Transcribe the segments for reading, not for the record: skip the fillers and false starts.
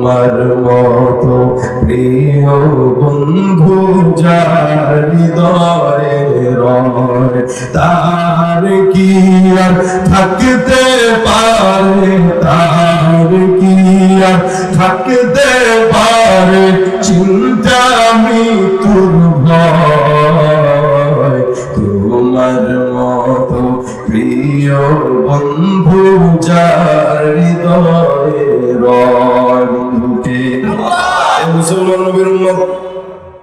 তোমার মতো প্রিয় বন্ধু যার হৃদয়ে রয় তার কি আর থাকতে পারে, তার কি আর থাকতে পারে চিন্তা মৃত্যুর ভয়। তোমার মতো প্রিয় বন্ধু যার হৃদয়ে রয়। বন্ধুকে মুসলমান নবীর উম্মত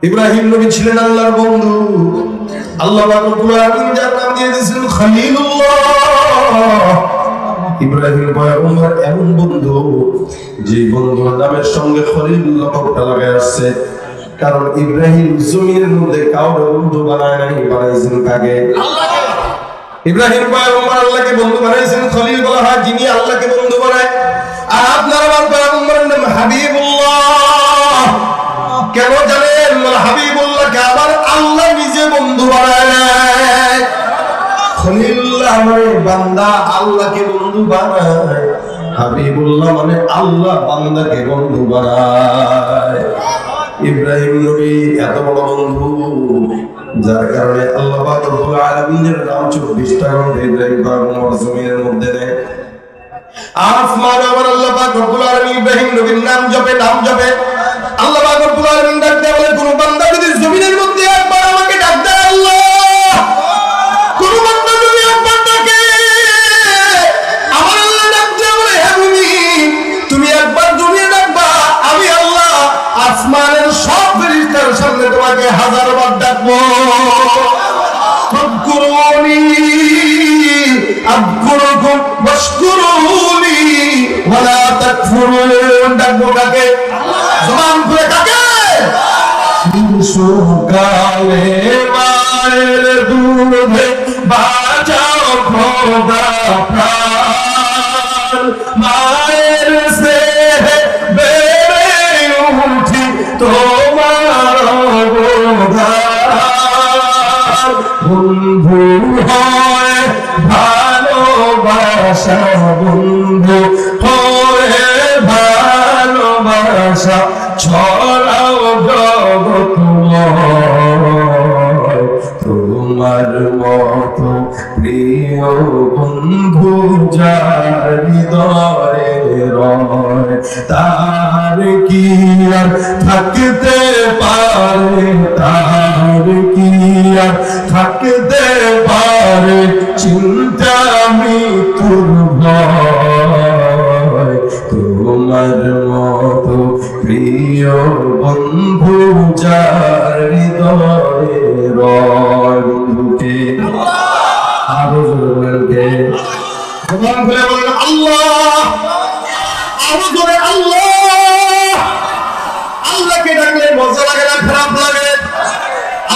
ইব্রাহিম নবী ছিলেন আল্লাহর বন্ধু। আল্লাহ পাক রব্বুল আলামিন যার নাম দিয়ে দিয়েছেন খলিলুল্লাহ। ইব্রাহিম পয়গম্বর এমন বন্ধু যে বন্ধুর নামের সঙ্গে খলিলুল্লাহ কথা লাগায় আসছে। কারণ ইব্রাহিম জমিনের মধ্যে কাউকে বন্ধু বানায় নাই, বানাইছেন কাকে? আল্লাহকে। ইব্রাহিম পয়গম্বর আল্লাহকে বন্ধু বানাইছেন, খলিল বলা হয় যিনি আল্লাহকে বন্ধু বানায়। আর আপনার আমার পয়গম্বরের নাম হাবিবুল্লাহ। কেন জানেন? হাবিবুল্লাহকে আবার আল্লাহ নিজে বন্ধু বানায়। খলিলুল্লাহ মানে বান্দা আল্লাহকে বন্ধু বানায়, হাবিবুল্লাহ মানে আল্লাহ বান্দাকে বন্ধু বানায়। ইব্রাহিম নবী এত বড় বন্ধু যার কারণে আল্লাহ পাক রব্বুল আলামিনের নাম 24টা গ্রন্থে ইব্রাহিম পয়গম্বর জমিনের মধ্যে নেয়। আসমান আমার আল্লাহ পাক রব্বুল আলামিন ইব্রাহিম নবীর নাম জপে, নাম জপে। আল্লাহ পাক রব্বুল আলামিন ডাক দেয়, বলে কোন বান্দা যদি জমিনের মধ্যে একবার আমাকে ডাক দেয়, আল্লাহ কোন বান্দা যদি একবার ডাকে আমার আল্লাহ ডাক দেয়, বলে হে ভূমি তুমি একবার জমিয়ে ডাকবা, আমি আল্লাহ আসমানের সব ফেরেশতার সামনে তোমাকে 1000 বার ডাকবো। ফাকুরুনি আযকুরুকুম ওয়াশকুরুনি ওয়ালা তাকফুরুন। ডাকবো কাকে? জবান খুলে কাকে? শিশুকালে মায়ের দুধে বাঁচাও খোদা প্রাণ, মায়ের স্নেহে বেড়ে উঠি তোমার অবদান। বন্ধু হয় ভালোবাসা, বন্ধু হয় ভালোবাসা ছড়াও জগৎময়। তোমার মতো প্রিয় বন্ধু যার হৃদয়ে রয় তার কি আর থাকতে পারে, তার কি আর থাকতে পারে চিন্তা মৃত্যুর ভয়। তোমার মতো প্রিয় বন্ধু যার হৃদয়ে রয়। বন্ধুকে আরো জোরে কে ভগবান বলে বলেন আল্লাহ, আরো জোরে আল্লাহ। আল্লাহকে ডাকলে মজা লাগে না খারাপ লাগে?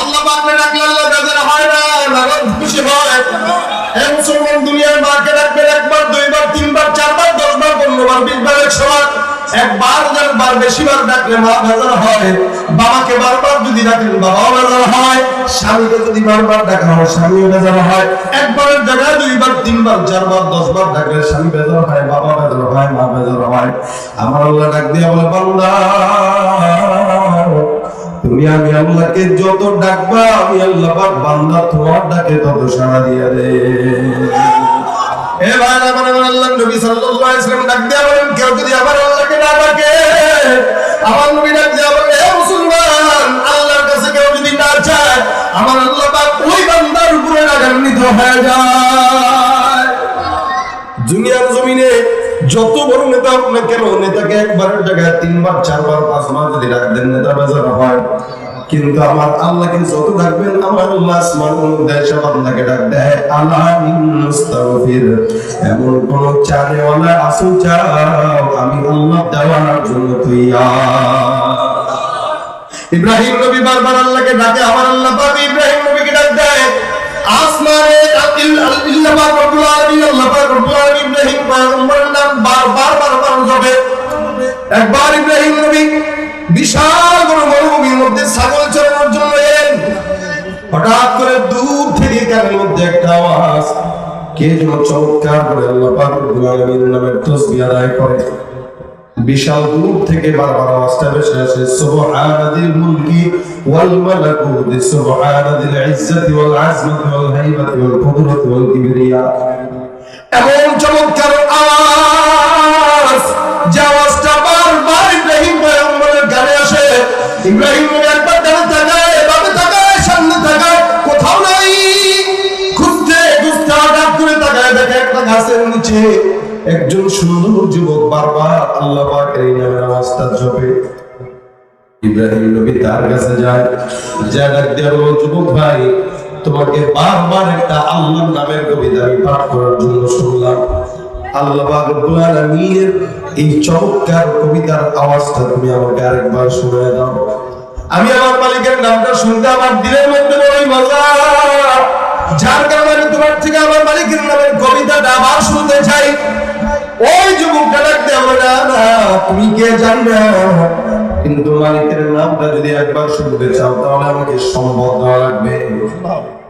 আল্লাহ পাককে ডাকলে আল্লাহ বেজার হয় না, লাগান খুশি হয়। এই মুসলমান দুনিয়ার মাকে ডাকবেন একবার, দুইবার, তিনবার, চারবার, 10 বার, 15 বার, 20 বার, 100 বার। একবার বার বেশি বার ডাকলে মা বেজার হয়। বাবাকে বারবার যদি ডাকেন বাবাও বেজার হয়। স্বামীকে যদি বারবার ডাকা হয় স্বামীও বেজার হয়। একবারের জায়গায় 2 বার, 3 বার, 4 বার, 10 বার ডাকলে স্বামী বেজার হয়, বাবা বেজার হয়, মা বেজার হয়। আমার আল্লাহ ডাক দিয়ে বলে বান্দা তুমি আমি আল্লাহকে যত ডাকবা আমি আল্লাহ পাক বান্দা তোমার ডাকে তত সাড়া দিয়া দে। এ ভাই আমার আল্লাহ নবী সাল্লাল্লাহু আলাইহি ওয়াসাল্লাম ডাক দিয়া বলেন কেউ যদি আবার আল্লাহকে না ডাকে, আমার নবী ডাক দিয়া বলেন হে মুসলমান আল্লাহর কাছে কেউ যদি না চায় আমার আল্লাহ পাক ওই বান্দার উপরে রাগান্বিত হয়ে যায়। দুনিয়ার জমিনে যত বড় নেতা হোক না কেন, নেতাকে একবারের জায়গায় 3 বার, 4 বার, 5 বার যদি ডাক দেন নেতা বেজার হয়। কিন্তু আমার আল্লাহকে যত ডাকবেন আমার আল্লাহ আসমানের মধ্যে এসে বান্দাকে ডাক দেয় আল্লাহ মুস্তাগফির। এমন কোন চানেওয়ালা আসো চাও আমি আল্লাহ দেওয়ার জন্য তৈয়ার। ইব্রাহিম নবী বারবার আল্লাহকে ডাকে, আমার আল্লাহ পাক ইব্রাহিম নবীকে ডাক দেয়। আসমানে আল্লাহ পাক রব্বুল আলামিন, আল্লাহ পাক রব্বুল আলামিন ইব্রাহিম পয়গম্বরের নাম বারবার জপে। একবার ইব্রাহিম নবী বিশাল বড় মরুভূমির মধ্যে ছাগল চরানোর জন্য এলেন। হঠাৎ করে দূর থেকে কানের মধ্যে একটা আওয়াজ, কে যেন চমৎকার করে আল্লাহ পাক রব্বুল আলামিনের নামের তাসবিহ আদায় করে। বিশাল দূর থেকে বারবার আওয়াজটা ভেসে আসে, সুবহানাদিল মুলকি ওয়াল মালাকুতি সুবহানাদিল ইজ্জতি ওয়াল আজমতি ওয়াল হাইবাতি ওয়াল কুদরতি ওয়াল কিবরিয়া। এমন চমৎকার আওয়াজ, যে আওয়াজটা বারবার ইব্রাহিম পয়গম্বরের কানে আসে। ইব্রাহিম একবার ডানে তাকায়, বামে তাকায়, সামনে তাকায়, কোথাও নাই। খুঁজতে খুঁজতে হঠাৎ করে তাকায়, দেখে একটা গাছের নিচে একজন সুন্দর যুবক বারবার আল্লাহ পাকের এই নামের আওয়াজটা জপে। ইব্রাহিম নবী তার কাছে যায়, যা ডাক দিয়ে বলে, যুবক ভাই, তোমাকে বারবার একটা আল্লাহর নামের কবিতা আমি পাঠ করার জন্য শুনলাম। আল্লাহ পাক রব্বুল আলামিনের এই চমৎকার কবিতার আওয়াজটা তুমি আমাকে আরেকবার শোনায় দাও। আমি আমার মালিকের নামটা শুনতে আমার দিলের মধ্যে বড়ই মজা, যার কারণে আমি তোমার থেকে আমার মালিকের নামের কবিতাটা আবার শুনতে চাই। ওই যুবকটা ডাক দিয়ে বলে, না তুমি কে জানো, কিন্তু মালিকের নামটা যদি একবার শুনতে চাও তাহলে আমাকে সম্পদ দেওয়া লাগবে।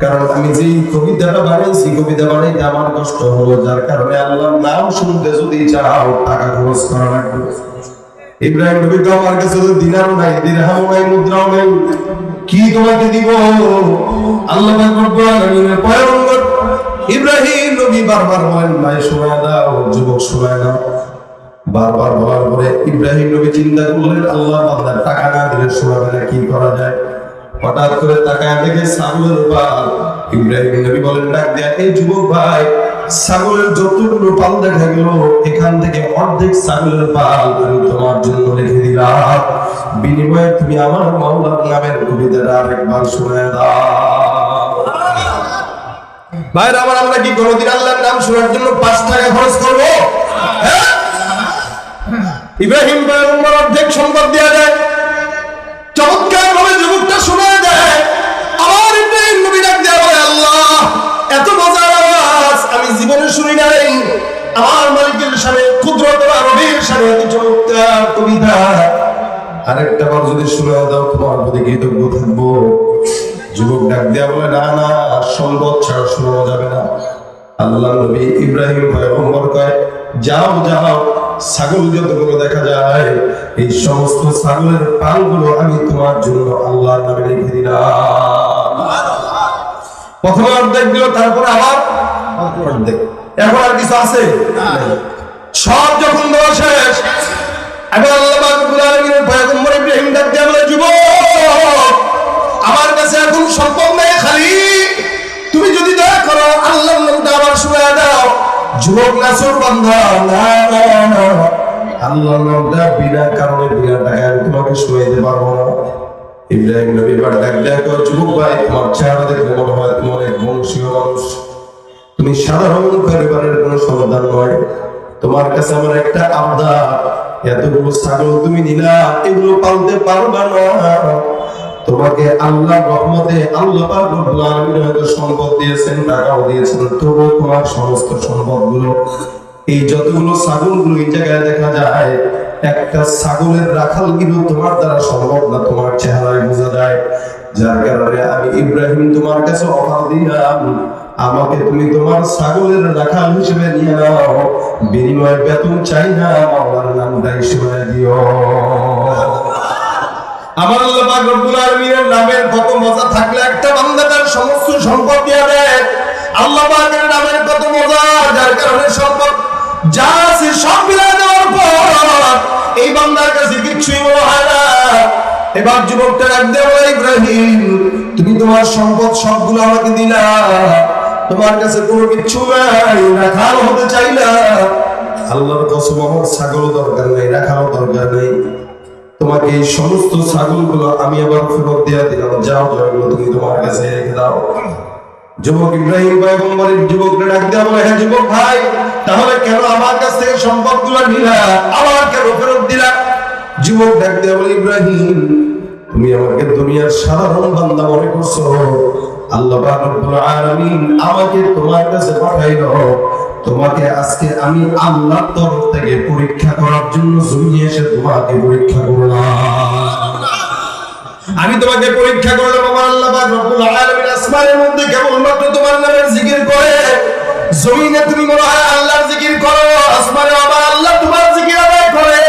কারণ আমি যে কবিতাটা বানাইছি, কবিতা বানাইতে আমার কষ্ট হলো, যার কারণে আল্লাহর নাম শুনতে যদি চাও টাকা খরচ করা লাগবে। ইব্রাহিম নবী তো, আমার কাছে তো দিনারও নাই, দিরহামও নাই, মুদ্রাও নাই, কি তোমাকে দিব? আল্লাহ পাক রব্বুল আলামিনের পয়গম্বর ইব্রাহিম নবী বারবার বলেন, ভাই শোনা দাও, যুবক শোনা দাও। বারবার বলার পরে ইব্রাহিম নবী চিন্তা করলেন, আল্লাহ বান্দার টাকা না দিলে শোনাবে না, কি করা যায়? হঠাৎ করে তাকায় দেখে ছাগলের পাল। ইব্রাহিম নবী বলেন, ডাক দেয়া, এই যুবক ভাই, ছাগলের যতগুলো পাল দেখা গেল, এখান থেকে অর্ধেক ছাগলের পাল আমি তোমার জন্য রেখে দিলাম, বিনিময়ে তুমি আমার মাওলার নামের কবিতাটা আরেকবার শোনায় দাও। ভাইরা আমার, আমরা কি কোনোদিন আল্লাহর নাম শোনার জন্য 5 টাকা খরচ করবো? হ্যাঁ, ইব্রাহিম পয়গম্বর অর্ধেক সম্পদ দেয়া যায়, চমৎকার ভাবে যুবকটা শোনা দেয়। আমার ইব্রাহিম নবী ডাক দেয়া বলে, আল্লাহ, এত মজার আওয়াজ আমি জীবনে শুনি নাই। আমার মালিকের সামনে কুদরত আর রবের সামনে এত চমৎকার কবিতা আরেকটা বার যদি শোনা দাও, তোমার প্রতি কৃতজ্ঞ থাকবো। যুবক ডাক দেয়া বলে, না না, সম্পদ ছাড়া শোনা যাবে না। আল্লাহ নবী ইব্রাহিম পয়গম্বর কয়, যাও যাও, ছাগল যতগুলো দেখা যায় এই সমস্ত ছাগলের পালগুলো আমি তোমার জন্য আল্লাহর নামে লিখে দিলাম। প্রথমে অর্ধেক দিল, তারপরে আবার অর্ধেক। এখন আর কিছু আছে? সব যখন দেওয়া শেষ, এখন আল্লাহ রব্বুল আলামিনের পয়গম্বর ইব্রাহিম ডাক দিয়ে বলে, যুবক, আমার কাছে এখন সম্পদ নেই, খালি তুমি যদি দয়া করো আল্লাহর নামটা আবার শোনা দাও। যুবক নাসর বান্দা, না না না, আল্লাহর নামটা বিনা কারণে বিনা টাকায় আমি তোমাকে শোনাইতে পারবো না। ইব্রাহিম নবী এবার ডাক দেয়া কয়, যুবক ভাই, তোমার চেহারা দেখলে মনে হয় তুমি অনেক বংশীয় মানুষ, তুমি সাধারণ পরিবারের কোনো সন্তান নয়। তোমার কাছে আমার একটা আবদার, এতগুলো ছাগল তুমি নিলা, এগুলো পালতে পারবা না। তোমাকে আল্লাহর রহমতে আল্লাহ পাক রব্বুল আলামিন হয়তো সম্পদ দিয়েছেন, টাকাও দিয়েছেন, তবু তোমার সমস্ত সম্পদগুলো, এই যতগুলো ছাগলগুলো এই জায়গায় দেখা যায়, একটা ছাগলের রাখালগিরও তোমার দ্বারা সম্ভব না, তোমার চেহারায় বোঝা যায়। যার কারণে আমি ইব্রাহিম তোমার কাছে অফার দিলাম, আমাকে তুমি তোমার ছাগলের রাখাল হিসেবে নিয়ে নাও, বিনিময়ে বেতন চাই না, মাওলার নামটাই শোনায় দিও। আমার আল্লাহ পাক রব্বুল আলামিনের নামের কত মজা থাকলে একটা বান্দা তার সমস্ত সম্পদ দিয়ে দেয়। আল্লাহ পাকের নামের কত মজা, যার কারণে সম্পদ যা আছে সব মিলাই দেওয়ার পর এই বান্দার কাছে কিছুই মনে হয় না। এবার যুবকটা ডাক দিয়ে বলে, ইব্রাহিম, তুমি তোমার সম্পদ সবগুলো আমাকে দিলা, তোমার কাছে কোনো কিছু নাই, রাখাল হতে চাইলা। আল্লাহর কসম, আমার ছাগল দরকার নেই, রাখালও দরকার নেই, তোমাকে এই সমস্ত ছাগলগুলো আমি আবার ফেরত দিয়ে দিলাম, যাও এগুলো তুমি তোমার কাছে রেখে দাও। যুবক ইব্রাহিম পয়গম্বরের যুবককে ডাক দেয়া বলে, হ্যাঁ যুবক ভাই, তাহলে কেন আমার কাছ থেকে সম্পদগুলো নিলা, আবার কেন ফেরত দিলা? যুবক ডাক দেয়া বলে, ইব্রাহিম, তুমি আমাকে দুনিয়ার সাধারণ বান্দা মনে করছো, আল্লাহ পাক রব্বুল আলামিন আমাকে তোমার কাছে পাঠাইলো, তোমাকে আজকে আমি আল্লাহর তরফ থেকে পরীক্ষা করার জন্য জমিনে এসে তোমাকে পরীক্ষা করলাম। আমি তোমাকে পরীক্ষা করলাম, আমার আল্লাহ পাক রব্বুল আলামিন আসমানের মধ্যে কেবলমাত্র তোমার নামের জিকির করে, জমিনে তুমি মনে হয় আল্লাহর জিকির করো, আসমানে আমার আল্লাহ তোমার জিকির আদায় করে।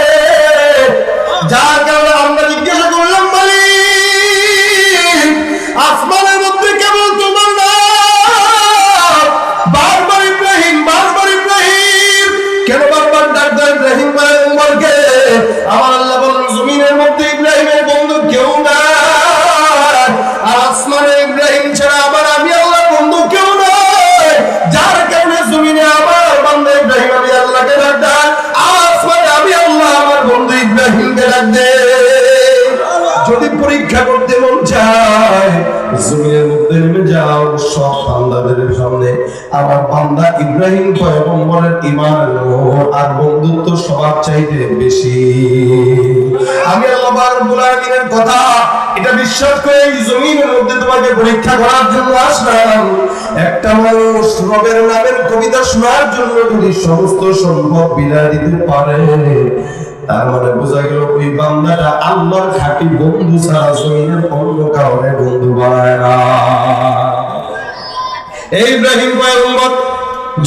দে। যদি পরীক্ষা করতে মন চায় জমিনের মধ্যে নেমে যাও, সব বান্দাদের সামনে আমার বান্দা ইব্রাহিম পয়গম্বরের ঈমান আর বন্ধুত্ব সবার চাইতে বেশি। আমি আল্লাহ রাব্বুল আলামিনের কথা এটা বিশ্বাস করে এই জমিনের মধ্যে তোমাকে পরীক্ষা করার জন্য আসলাম। একটা মানুষ রবের নামের কবিতা শোনার জন্য যদি সমস্ত সম্ভব বিলা দিতে পারে, তার মানে বোঝা গেল ওই বান্দাটা আল্লাহর খাঁটি বন্ধু ছাড়া জমিনের অন্য কাউরে বন্ধু বানায় না। এই ইব্রাহিম পয়গম্বর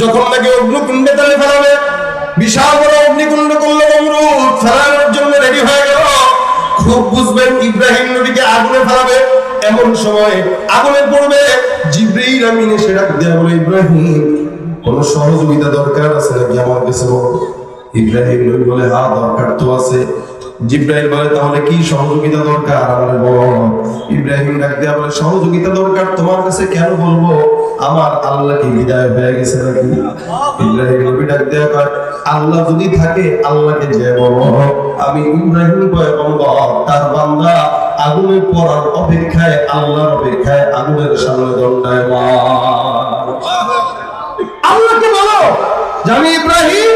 যখন নাকি অগ্নিকুণ্ডে তালে ফেলাবে, বিশাল বড় অগ্নিকুণ্ড করলো, নমরুদ ফেলানোর জন্য রেডি হয়ে গেল। খুব বুঝবেন ইব্রাহিম নবীকে আগুনে ফেলাবে, এমন সময় আগুনে পড়বে। জিবরীল আমিন এসে ডাক দেয়া বলে, ইব্রাহিম কোন সহযোগিতা দরকার আছে নাকি আমার কাছে বলো। ইব্রাহিম নবী বলে, হ্যাঁ দরকার তো আছে। জিবরাইল বলে, তাহলে কি সহযোগিতা দরকার আমারে বলো। ইব্রাহিম ডাক দেয়া বলে, সহযোগিতা দরকার তোমার কাছে কেন বলবো, আমার আল্লাহ কি বিদায় হয়ে গেছে নাকি? ইব্রাহিম নবী ডাক দেয়া কয়, আল্লাহ যদি থাকে আল্লাহকে যে বলো আমি ইব্রাহিম পয়গম্বর তার বান্দা আগুনে পড়ার অপেক্ষায়, আল্লাহর অপেক্ষায় আগুনের সামনে দণ্ডায়মান। আল্লাহকে বলো যে আমি ইব্রাহিম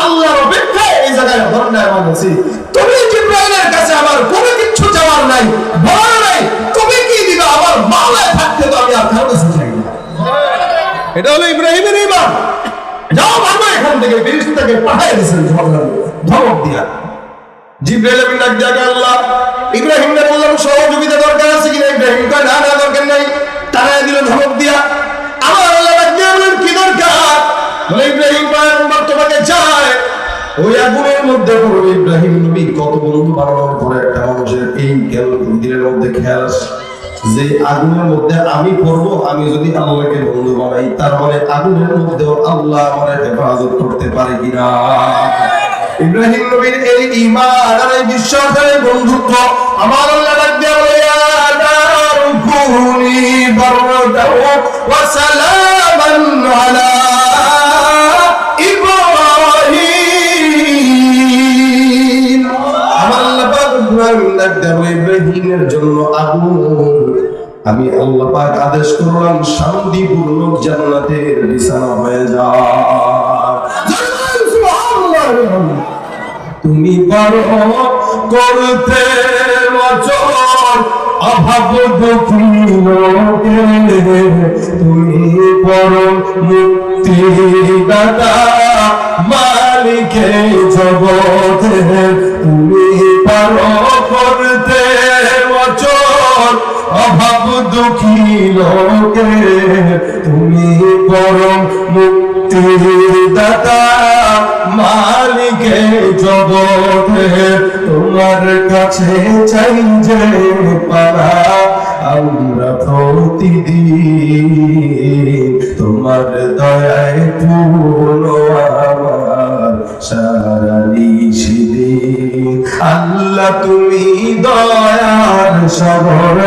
আল্লাহর অপেক্ষায় এই জায়গায় দণ্ডায়মান আছি। তুমি জিবরাইলের কাছে আমার কোনো কিছু চাওয়ার নাই, বলার নাই। তুমি কি দিবা, আমার মাওলায় থাকতে তো আমি আর কারো কাছে চাই না। এটা হলো ইব্রাহিমের ঈমান। যাও ভাগো এখান থেকে, ফেরেশতাকে পাঠিয়ে দিয়েছেন ধমক দিয়া। জিবরাইল আমিন ডাক দিয়া, আল্লাহ ইব্রাহিমকে বললাম সহযোগিতা দরকার আছে কিনা। ইব্রাহিম কয়, না না দরকার নাই, তারাই দিল ধমক দিয়া। আমার আল্লাহ ডাক দিয়া বলেন, কি দরকার? বলে, ইব্রাহিম পয়গম্বর তোমাকে চায়। ওই আগুনের মধ্যে পড়ো। ইব্রাহিম নবী কত বন্ধু বানানোর পরে একটা মানুষের এই দিনের মধ্যে খেয়াল আসে যে আগুনের মধ্যে আমি পড়বো, আমি যদি আল্লাহকে বন্ধু বানাই তার মানে আগুনের মধ্যেও আল্লাহ আমার হেফাজত করতে পারে কিনা। ইব্রাহিম নবীর এই ঈমান আর এই বিশ্বাস আর বন্ধুত্ব আমার আল্লাহ ডাক দিয়া বলে, ইয়া নারু কুনি বারদাও ওয়া সালামান আলা ইব্রাহিম। আমার আল্লাহ পাক ডাক দিয়া বলে, ইব্রাহিমের জন্য আগুন আমি আল্লাহ পাক আদেশ করলাম শান্তিপূর্ণ জান্নাতের বিছানা হয়ে যাও। তুমি পারো করতে বচন অভাব দুঃখী লোকে, তুমি পরম মুক্তি দাতা মালিকে জগতে। তুমি পারো করতে বচন অভাব দুঃখী লোকে, তুমি পরম মুক্তি দাতা মালিকে জগতে। তোমার কাছে চাই যে পারা আমরা প্রতিদিন, তোমার দয়ায় পূর্ণ আমার সারা নিশিদিন। আল্লাহ তুমি দয়ার সাগর,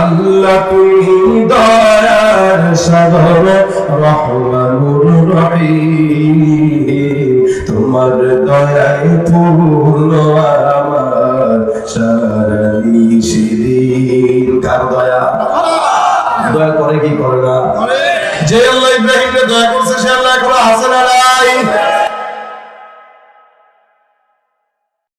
আল্লাহ তুমি দয়ার সাগর, রহমানুর রহিম। তোমার দয়ায় পূর্ণ আমার সারা নিশিদিন। কার দয়া? দয়া করে কি করে না? যে আল্লাহ ইব্রাহিমকে দয়া করছে সে আল্লাহ এখনো হাসে না।